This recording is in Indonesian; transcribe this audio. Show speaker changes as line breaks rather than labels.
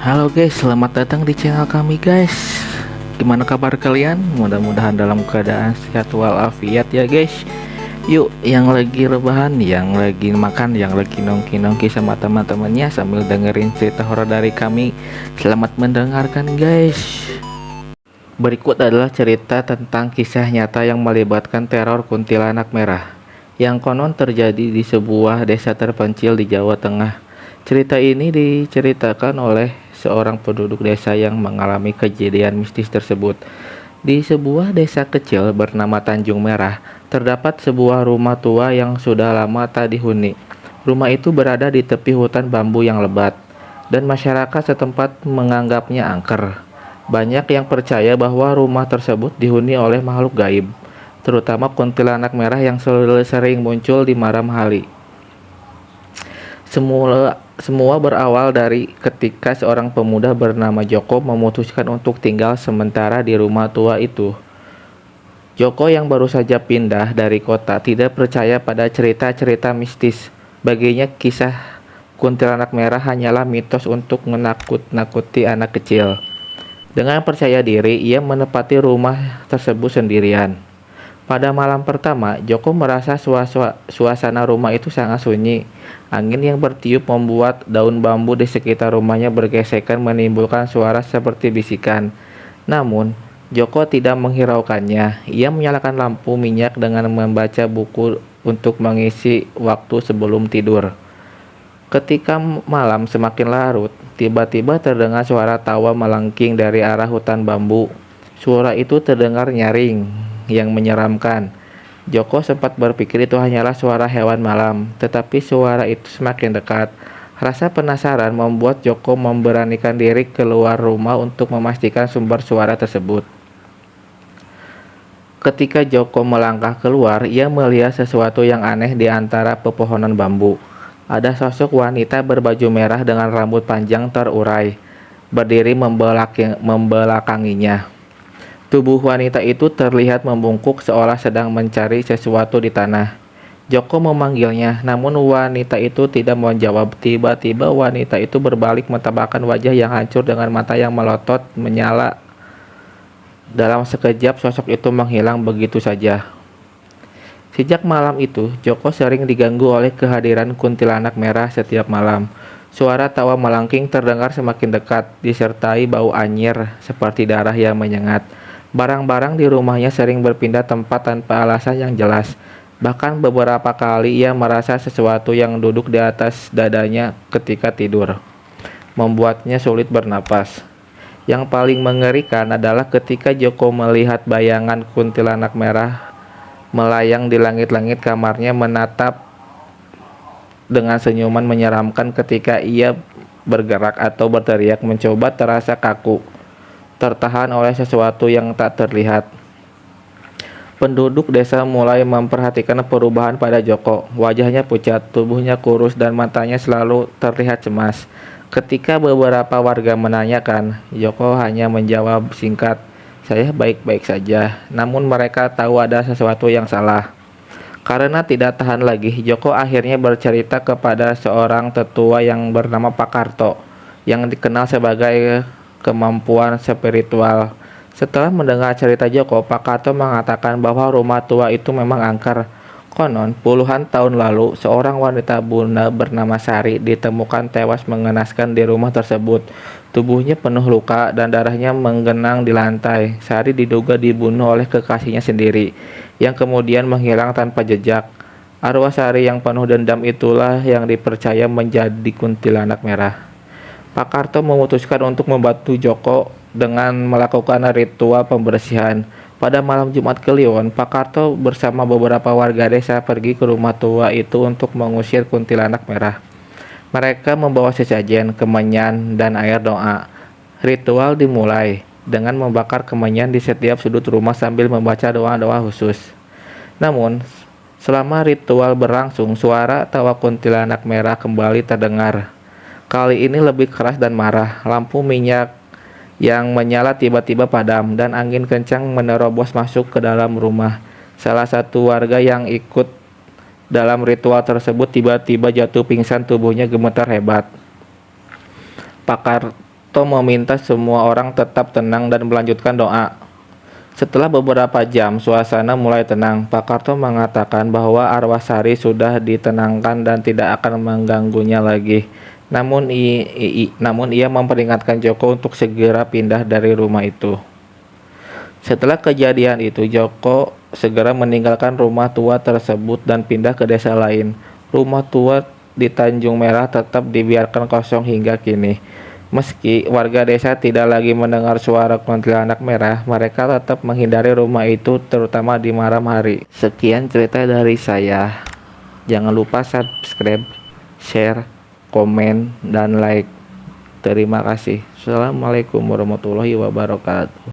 Halo guys, selamat datang di channel kami guys. Gimana kabar kalian? Mudah-mudahan dalam keadaan sehat walafiat ya guys. Yuk, yang lagi rebahan, yang lagi makan, yang lagi nongki-nongki sama teman-temannya sambil dengerin cerita horor dari kami. Selamat mendengarkan guys. Berikut adalah cerita tentang kisah nyata yang melibatkan teror kuntilanak merah yang konon terjadi di sebuah desa terpencil di Jawa Tengah. Cerita ini diceritakan oleh seorang penduduk desa yang mengalami kejadian mistis tersebut. Di sebuah desa kecil bernama Tanjung Merah, terdapat sebuah rumah tua yang sudah lama tak dihuni. Rumah itu berada di tepi hutan bambu yang lebat, dan masyarakat setempat menganggapnya angker. Banyak yang percaya bahwa rumah tersebut dihuni oleh makhluk gaib, terutama kuntilanak merah yang sering muncul di malam hari. Semua berawal dari ketika seorang pemuda bernama Joko memutuskan untuk tinggal sementara di rumah tua itu. Joko yang baru saja pindah dari kota tidak percaya pada cerita-cerita mistis. Baginya kisah kuntilanak merah hanyalah mitos untuk menakut-nakuti anak kecil. Dengan percaya diri, ia menempati rumah tersebut sendirian. Pada malam pertama, Joko merasa suasana rumah itu sangat sunyi. Angin yang bertiup membuat daun bambu di sekitar rumahnya bergesekan menimbulkan suara seperti bisikan. Namun, Joko tidak menghiraukannya. Ia menyalakan lampu minyak dengan membaca buku untuk mengisi waktu sebelum tidur. Ketika malam semakin larut, tiba-tiba terdengar suara tawa melengking dari arah hutan bambu. Suara itu terdengar nyaring yang menyeramkan. Joko sempat berpikir itu hanyalah suara hewan malam, tetapi suara itu semakin dekat. Rasa penasaran membuat Joko memberanikan diri keluar rumah untuk memastikan sumber suara tersebut. Ketika Joko melangkah keluar, ia melihat sesuatu yang aneh di antara pepohonan bambu. Ada sosok wanita berbaju merah dengan rambut panjang terurai, berdiri membelakanginya. Tubuh wanita itu terlihat membungkuk seolah sedang mencari sesuatu di tanah. Joko memanggilnya, namun wanita itu tidak menjawab. Tiba-tiba wanita itu berbalik mentambahkan wajah yang hancur dengan mata yang melotot menyala. Dalam sekejap sosok itu menghilang begitu saja. Sejak malam itu, Joko sering diganggu oleh kehadiran kuntilanak merah setiap malam. Suara tawa melengking terdengar semakin dekat, disertai bau anyir seperti darah yang menyengat. Barang-barang di rumahnya sering berpindah tempat tanpa alasan yang jelas. Bahkan beberapa kali ia merasa sesuatu yang duduk di atas dadanya ketika tidur, membuatnya sulit bernapas. Yang paling mengerikan adalah ketika Joko melihat bayangan kuntilanak merah melayang di langit-langit kamarnya menatap dengan senyuman menyeramkan. Ketika ia bergerak atau berteriak mencoba terasa kaku, tertahan oleh sesuatu yang tak terlihat. Penduduk desa mulai memperhatikan perubahan pada Joko. Wajahnya pucat, tubuhnya kurus dan matanya selalu terlihat cemas. Ketika beberapa warga menanyakan, Joko hanya menjawab singkat, "Saya baik-baik saja." Namun mereka tahu ada sesuatu yang salah. Karena tidak tahan lagi, Joko akhirnya bercerita kepada seorang tetua yang bernama Pak Karto, yang dikenal sebagai kemampuan spiritual. Setelah mendengar cerita Joko, Pak Karto mengatakan bahwa rumah tua itu memang angker. Konon, puluhan tahun lalu, seorang wanita Bunda bernama Sari ditemukan tewas mengenaskan di rumah tersebut. Tubuhnya penuh luka dan darahnya menggenang di lantai. Sari diduga dibunuh oleh kekasihnya sendiri, yang kemudian menghilang tanpa jejak. Arwah Sari yang penuh dendam itulah yang dipercaya menjadi kuntilanak merah. Pak Karto memutuskan untuk membantu Joko dengan melakukan ritual pembersihan. Pada malam Jumat Kliwon, Pak Karto bersama beberapa warga desa pergi ke rumah tua itu untuk mengusir kuntilanak merah. Mereka membawa sesajen, kemenyan, dan air doa. Ritual dimulai dengan membakar kemenyan di setiap sudut rumah sambil membaca doa-doa khusus. Namun, selama ritual berlangsung, suara tawa kuntilanak merah kembali terdengar. Kali ini lebih keras dan marah. Lampu minyak yang menyala tiba-tiba padam dan angin kencang menerobos masuk ke dalam rumah. Salah satu warga yang ikut dalam ritual tersebut tiba-tiba jatuh pingsan, tubuhnya gemetar hebat. Pak Karto meminta semua orang tetap tenang dan melanjutkan doa. Setelah beberapa jam, suasana mulai tenang. Pak Karto mengatakan bahwa arwah Sari sudah ditenangkan dan tidak akan mengganggunya lagi. Namun ia memperingatkan Joko untuk segera pindah dari rumah itu. Setelah kejadian itu, Joko segera meninggalkan rumah tua tersebut dan pindah ke desa lain. Rumah tua di Tanjung Merah tetap dibiarkan kosong hingga kini. Meski warga desa tidak lagi mendengar suara kuntilanak merah, mereka tetap menghindari rumah itu terutama di malam hari. Sekian cerita dari saya. Jangan lupa subscribe, share, komen, dan like. Terima kasih. Assalamualaikum warahmatullahi wabarakatuh.